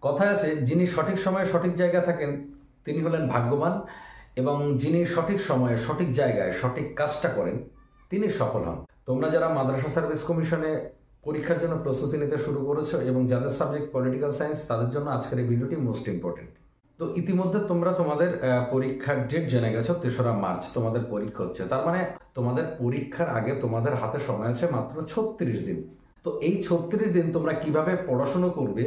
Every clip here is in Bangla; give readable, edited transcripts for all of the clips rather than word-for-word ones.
কথায় আছে, যিনি সঠিক সময়ে সঠিক জায়গায় থাকেন তিনি হলেন ভাগ্যবান, এবং যিনি সঠিক সময়ে সঠিক জায়গায় সঠিক কাজটা করেন তিনি সফল হন। তোমরা যারা মাদ্রাসা সার্ভিস কমিশনে পরীক্ষার জন্য প্রস্তুতি নিতে শুরু করেছো এবং যাদের সাবজেক্ট পলিটিক্যাল সায়েন্স, তাদের জন্য আজকের এই ভিডিওটি মোস্ট ইম্পর্টেন্ট। তো ইতিমধ্যে তোমরা তোমাদের পরীক্ষার ডেট জেনে গেছো, 3রা মার্চ তোমাদের পরীক্ষা হচ্ছে। তার মানে তোমাদের পরীক্ষার আগে তোমাদের হাতে সময় আছে মাত্র 36 দিন। তো এই 36 দিন তোমরা কিভাবে পড়াশোনা করবে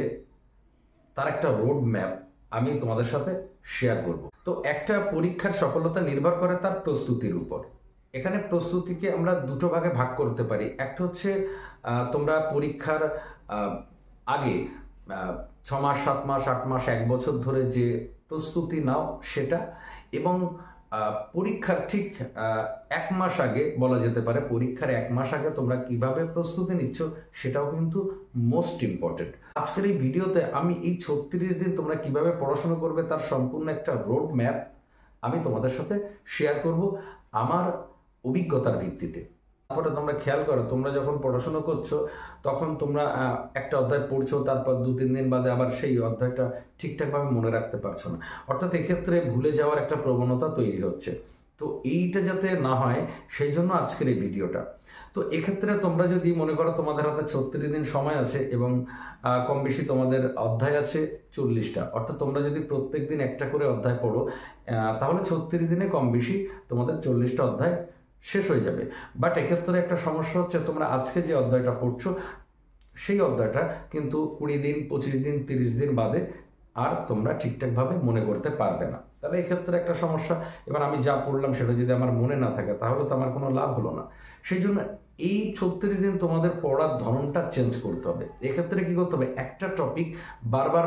তার একটা রোড ম্যাপ আমি তোমাদের সাথে শেয়ার করব। তো একটা পরীক্ষার সফলতা নির্ভর করে তার প্রস্তুতির উপর। এখানে প্রস্তুতিকে আমরা দুটো ভাগে ভাগ করতে পারি। একটা হচ্ছে তোমরা পরীক্ষার আগে 6 মাস, 7 মাস, 8 মাস, 1 বছর ধরে যে প্রস্তুতি নাও সেটা, এবং পরীক্ষার ঠিক 1 মাস আগে, বলা যেতে পারে পরীক্ষার 1 মাস আগে তোমরা কিভাবে প্রস্তুতি নিচ্ছ সেটাও কিন্তু মোস্ট ইম্পর্টেন্ট। আজকের এই ভিডিওতে আমি এই 36 দিন তোমরা কিভাবে পড়াশোনা করবে তার সম্পূর্ণ একটা রোড ম্যাপ আমি তোমাদের সাথে শেয়ার করব আমার অভিজ্ঞতার ভিত্তিতে। তারপরে তোমরা খেয়াল করো, তোমরা যখন পড়াশোনা করছো তখন তোমরা একটা অধ্যায় পড়ছো, তারপর 2-3 দিন বাদে আবার সেই অধ্যায়টা ঠিকঠাকভাবে মনে রাখতে পারছো না, অর্থাৎ এক্ষেত্রে ভুলে যাওয়ার একটা প্রবণতা তৈরি হচ্ছে। তো এইটা যাতে না হয় সেই জন্য আজকের এই ভিডিওটা। তো এক্ষেত্রে তোমরা যদি মনে করো তোমাদের হাতে 36 দিন সময় আছে এবং কম বেশি তোমাদের অধ্যায় আছে 40টা, অর্থাৎ তোমরা যদি প্রত্যেক দিন একটা করে অধ্যায় পড়ো তাহলে 36 দিনে কম বেশি তোমাদের 40টা অধ্যায় শেষ হয়ে যাবে। বাট এক্ষেত্রে একটা সমস্যা হচ্ছে, তোমরা আজকে যে অধ্যায়টা পড়ছো সেই অধ্যায়টা কিন্তু 20 দিন, 25 দিন, 30 দিন বাদে আর তোমরা ঠিকঠাকভাবে মনে করতে পারবে না। তাহলে এক্ষেত্রে একটা সমস্যা। এবার আমি যা পড়লাম সেটা যদি আমার মনে না থাকে তাহলে তো আমার কোনো লাভ হলো না। সেই জন্য এই 36 দিন তোমাদের পড়ার ধরনটা চেঞ্জ করতে হবে। এক্ষেত্রে কি করতে হবে, একটা টপিক বারবার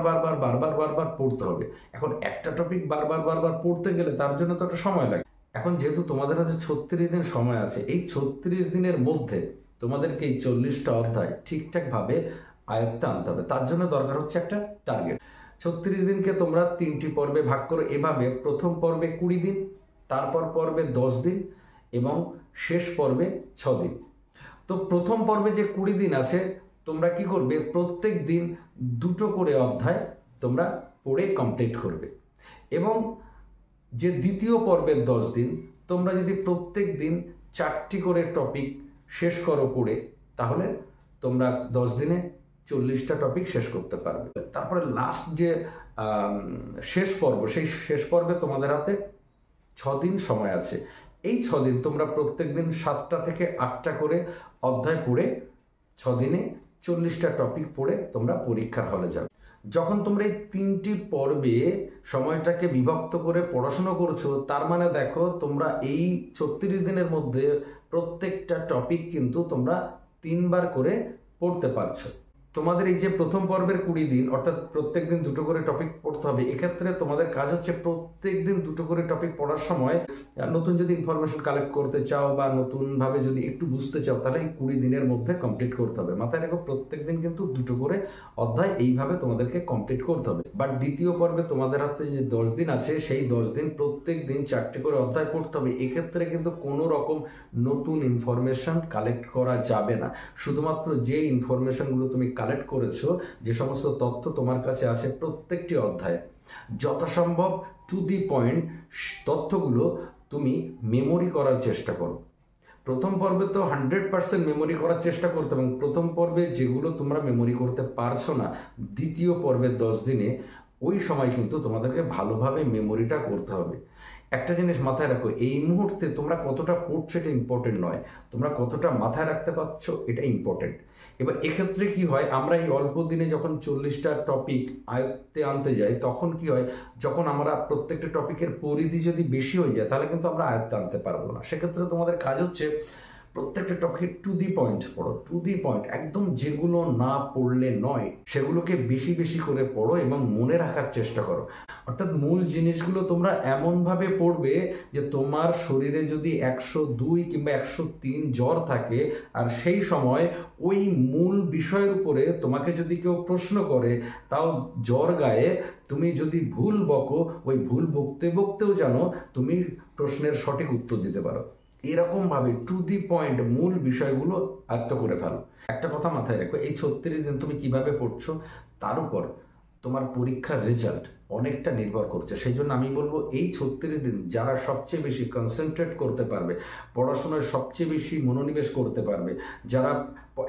পড়তে হবে। এখন একটা টপিক বারবার পড়তে গেলে তার জন্য তো একটা সময় লাগে। এখন যেহেতু তোমাদের কাছে 36 দিন সময় আছে, এই 36 দিনের মধ্যে তোমাদেরকে এই 40টা অধ্যায় ঠিকঠাকভাবে আয়ত্তে আনতে হবে। তার জন্য দরকার হচ্ছে একটা টার্গেট। 36 দিনকে তোমরা 3টি পর্বে ভাগ করো। এভাবে প্রথম পর্বে 20 দিন, তারপর পর্বে 10 দিন এবং শেষ পর্বে 6 দিন। তো প্রথম পর্বে যে 20 দিন আছে তোমরা কি করবে, প্রত্যেক দিন 2টো করে অধ্যায় তোমরা পড়ে কমপ্লিট করবে। এবং যে দ্বিতীয় পর্বের 10 দিন তোমরা যদি প্রত্যেক দিন 4টি করে টপিক শেষ করো পড়ে, তাহলে তোমরা 10 দিনে 40টা টপিক শেষ করতে পারবে। তারপরে লাস্ট যে শেষ পর্ব, সেই শেষ পর্বে তোমাদের হাতে 6 দিন সময় আছে। এই 6 দিন তোমরা প্রত্যেক দিন 7টা থেকে 8টা করে অধ্যায় পড়ে 6 দিনে 40টা টপিক পড়ে তোমরা পরীক্ষার হলে যাবে। যখন তোমরা এই 3টি পর্বে সময়টাকে বিভক্ত করে পড়াশোনা করছো, তার মানে দেখো তোমরা এই 36 দিনের মধ্যে প্রত্যেকটা টপিক কিন্তু তোমরা 3 বার করে পড়তে পারছো। তোমাদের এই যে প্রথম পর্বের 20 দিন, অর্থাৎ প্রত্যেক দিন 2টো করে টপিক পড়তে হবে। এক্ষেত্রে তোমাদের কাজ হচ্ছে প্রত্যেক দিন 2টো করে টপিক পড়ার সময় নতুন যদি ইনফরমেশন কালেক্ট করতে চাও বা নতুনভাবে যদি একটু বুঝতে চাও তাহলে এই 20 দিনের মধ্যে কমপ্লিট করতে হবে। মাথায় রেখো, প্রত্যেক দিন কিন্তু 2টো করে অধ্যায় এইভাবে তোমাদেরকে কমপ্লিট করতে হবে। বাট দ্বিতীয় পর্বে তোমাদের হাতে যে 10 দিন আছে, সেই 10 দিন প্রত্যেক দিন 4টে করে অধ্যায় পড়তে হবে। এক্ষেত্রে কিন্তু কোনো রকম নতুন ইনফরমেশন কালেক্ট করা যাবে না। শুধুমাত্র যে ইনফরমেশনগুলো তুমি কালেক্ট করেছো, যে সমস্ত তথ্য তোমার কাছে আছে প্রত্যেকটি অধ্যায়ে, যথাসম্ভব টু দি পয়েন্ট তথ্যগুলো তুমি মেমোরি করার চেষ্টা করো। প্রথম পর্বে তো 100% মেমোরি করার চেষ্টা করতে, এবং প্রথম পর্বে যেগুলো তোমরা মেমোরি করতে পারছো না, দ্বিতীয় পর্বের 10 দিনে ওই সময় কিন্তু তোমাদেরকে ভালোভাবে মেমোরিটা করতে হবে। একটা জিনিস মাথায় রাখো, এই মুহূর্তে তোমরা কতটা পড়ছো এটা ইম্পর্টেন্ট নয়, তোমরা কতটা মাথায় রাখতে পারছো এটা ইম্পর্টেন্ট। এবার এক্ষেত্রে কি হয়, আমরা এই অল্প দিনে যখন 40টা টপিক আয়ত্তে আনতে যাই তখন কি হয়, যখন আমরা প্রত্যেকটা টপিকের পরিধি যদি বেশি হয়ে যায় তাহলে কিন্তু আমরা আয়ত্তে আনতে পারবো না। সেক্ষেত্রে তোমাদের কাজ হচ্ছে প্রত্যেকটা টপিকের টু দি পয়েন্ট পড়ো, টু দি পয়েন্ট, একদম যেগুলো না পড়লে নয় সেগুলোকে বেশি বেশি করে পড়ো এবং মনে রাখার চেষ্টা করো। অর্থাৎ মূল জিনিসগুলো তোমরা এমনভাবে পড়বে যে তোমার শরীরে যদি 102 কিংবা 103 জ্বর থাকে আর সেই সময় ওই মূল বিষয়ের উপরে তোমাকে যদি কেউ প্রশ্ন করে, তাও জ্বর গায়ে, তুমি যদি ভুল বকো, ওই ভুল বকতে বকতেও জানো তুমি প্রশ্নের সঠিক উত্তর দিতে পারো। এরকম ভাবে টু দি পয়েন্ট মূল বিষয়গুলো আয়ত্ত করে ফেলো। একটা কথা মাথায় রেখো, এই 36 দিন তুমি কিভাবে পড়ছো তার উপর তোমার পরীক্ষার রেজাল্ট অনেকটা নির্ভর করছে। সেই জন্য আমি বলবো এই 36 দিন যারা সবচেয়ে বেশি কনসেন্ট্রেট করতে পারবে, পড়াশোনায় সবচেয়ে বেশি মনোনিবেশ করতে পারবে, যারা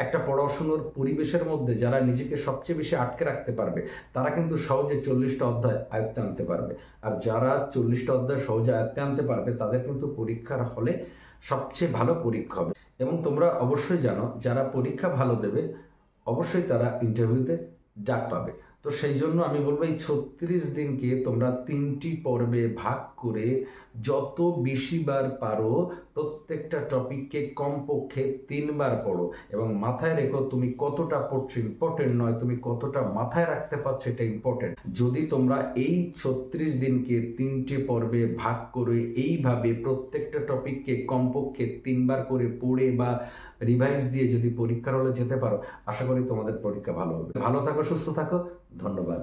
একটা পড়াশোনার পরিবেশের মধ্যে যারা নিজেকে সবচেয়ে বেশি আটকে রাখতে পারবে, তারা কিন্তু সহজে 40টা অধ্যায় আয়ত্তে আনতে পারবে। আর যারা 40টা অধ্যায় সহজে আয়ত্তে আনতে পারবে তাদের কিন্তু পরীক্ষার হলে সবচেয়ে ভালো পরীক্ষা হবে। এবং তোমরা অবশ্যই জানো যারা পরীক্ষা ভালো দেবে অবশ্যই তারা ইন্টারভিউতে ডাক পাবে। তো সেই জন্য আমি বলবো এই 36 দিনকে তোমরা 3টি পর্বে ভাগ করে যত বেশি বার পারো প্রত্যেকটা টপিককে কমপক্ষে 3 বার পড়ো এবং মাথায় রেখো তুমি কতটা পড়ছো ইম্পর্টেন্ট নয়, তুমি কতটা মাথায় রাখতে পারছো এটা ইম্পর্টেন্ট। যদি তোমরা এই 36 দিনকে 3টে পর্বে ভাগ করে এইভাবে প্রত্যেকটা টপিককে কমপক্ষে 3 বার করে পড়ে বা রিভাইজ দিয়ে যদি পরীক্ষার হলে যেতে পারো, আশা করি তোমাদের পরীক্ষা ভালো হবে। ভালো থাকো, সুস্থ থাকো, ধন্যবাদ।